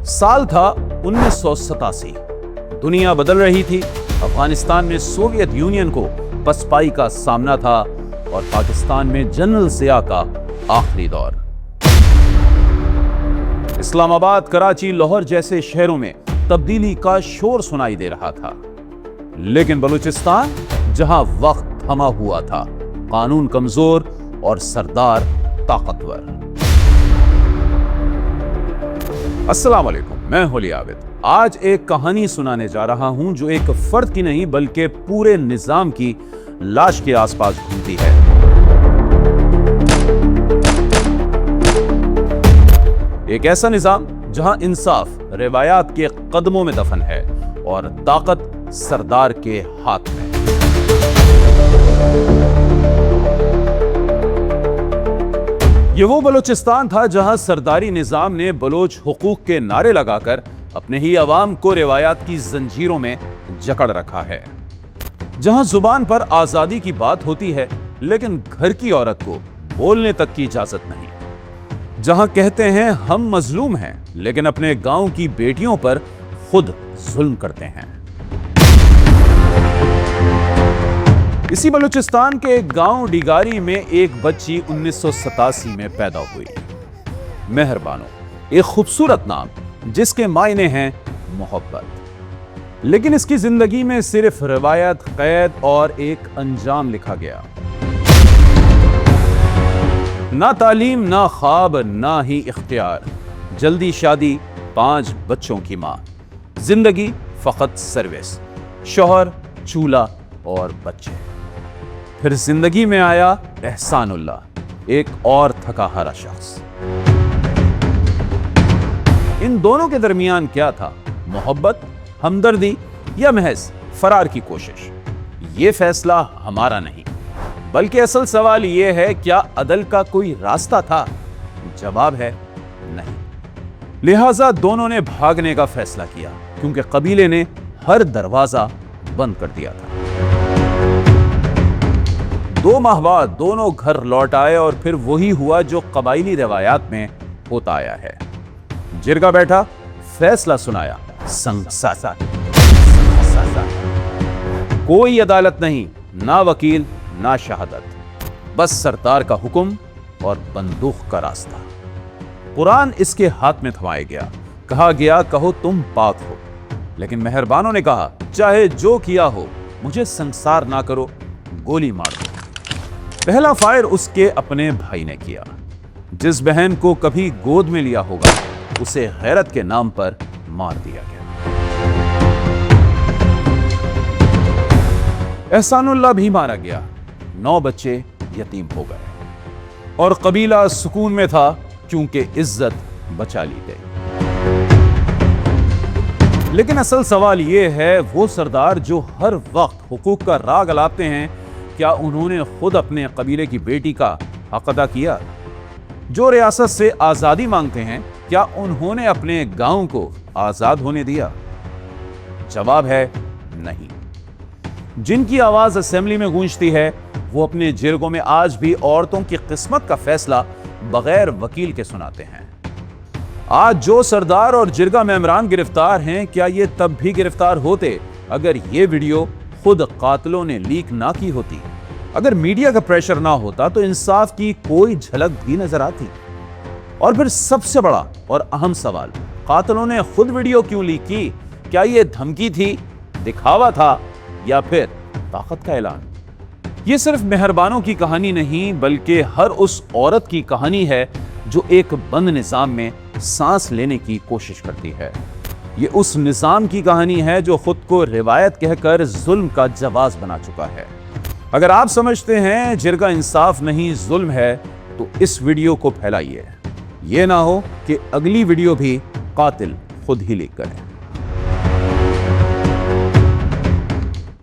साल था 1987। दुनिया बदल रही थी। अफगानिस्तान में सोवियत यूनियन को पसपाई का सामना था और पाकिस्तान में जनरल ज़िया का आखिरी दौर। इस्लामाबाद, कराची, लाहौर जैसे शहरों में तब्दीली का शोर सुनाई दे रहा था, लेकिन बलूचिस्तान, जहां वक्त थमा हुआ था, कानून कमजोर और सरदार ताकतवर। अस्सलाम वालेकुम, मैं होली आबिद। आज एक कहानी सुनाने जा रहा हूं जो एक फर्द की नहीं बल्कि पूरे निजाम की लाश के आसपास घूमती है। एक ऐसा निजाम जहां इंसाफ रिवायात के कदमों में दफन है और ताकत सरदार के हाथ में। ये वो बलूचिस्तान था जहां सरदारी निजाम ने बलोच हुकूक के नारे लगाकर अपने ही अवाम को रिवायात की जंजीरों में जकड़ रखा है। जहां जुबान पर आजादी की बात होती है, लेकिन घर की औरत को बोलने तक की इजाजत नहीं। जहां कहते हैं हम मजलूम हैं, लेकिन अपने गांव की बेटियों पर खुद जुल्म करते हैं। इसी बलूचिस्तान के एक गांव डिगारी में एक बच्ची 1987 में पैदा हुई। मेहरबानो, एक खूबसूरत नाम जिसके मायने हैं मोहब्बत। लेकिन इसकी जिंदगी में सिर्फ रिवायत, कैद और एक अंजाम लिखा गया। ना तालीम, ना ख्वाब, ना ही इख्तियार। जल्दी शादी, 5 बच्चों की मां। जिंदगी फकत सर्विस, शौहर, चूल्हा और बच्चे। फिर जिंदगी में आया एहसानुल्लाह, एक और थका हारा शख्स। इन दोनों के दरमियान क्या था? मोहब्बत, हमदर्दी या महज फरार की कोशिश? यह फैसला हमारा नहीं, बल्कि असल सवाल यह है, क्या अदल का कोई रास्ता था? जवाब है नहीं। लिहाजा दोनों ने भागने का फैसला किया, क्योंकि कबीले ने हर दरवाजा बंद कर दिया था। 2 माह बाद दोनों घर लौट आए और फिर वही हुआ जो कबाइली रिवायात में होता आया है। जिरगा बैठा, फैसला सुनाया, संगसार। कोई अदालत नहीं, ना वकील, ना शहादत, बस सरदार का हुक्म और बंदूक का रास्ता। कुरान इसके हाथ में थमाया गया। कहा गया, कहो तुम पाक हो। लेकिन मेहरबानों ने कहा, चाहे जो किया हो, मुझे संसार ना करो, गोली मार दो। पहला फायर उसके अपने भाई ने किया। जिस बहन को कभी गोद में लिया होगा, उसे गैरत के नाम पर मार दिया गया। एहसानुल्लाह भी मारा गया। 9 बच्चे यतीम हो गए और कबीला सुकून में था, क्योंकि इज्जत बचा ली गई। लेकिन असल सवाल यह है, वो सरदार जो हर वक्त हुकूक का राग अलापते हैं, क्या उन्होंने खुद अपने कबीले की बेटी का हक अदा किया? जो रियासत से आजादी मांगते हैं, क्या उन्होंने अपने गांव को आजाद होने दिया? जवाब है नहीं। जिनकी आवाज असेंबली में गूंजती है, वो अपने जिरगों में आज भी औरतों की किस्मत का फैसला बगैर वकील के सुनाते हैं। आज जो सरदार और जिरगा मेमरान गिरफ्तार हैं, क्या ये तब भी गिरफ्तार होते अगर ये वीडियो खुद कातिलों ने लीक ना की होती? अगर मीडिया का प्रेशर ना होता तो इंसाफ की कोई झलक भी नजर आती? और फिर सबसे बड़ा और अहम सवाल, कातिलों ने खुद वीडियो क्यों लीक की? क्या यह धमकी थी, दिखावा था, या फिर ताकत का ऐलान? यह सिर्फ मेहरबानों की कहानी नहीं, बल्कि हर उस औरत की कहानी है जो एक बंद निजाम में सांस लेने की कोशिश करती है। ये उस निजाम की कहानी है जो खुद को रिवायत कहकर जुल्म का जवाज बना चुका है। अगर आप समझते हैं जिरगा इंसाफ नहीं जुल्म है, तो इस वीडियो को फैलाइए। ये ना हो कि अगली वीडियो भी कातिल खुद ही लीक करें।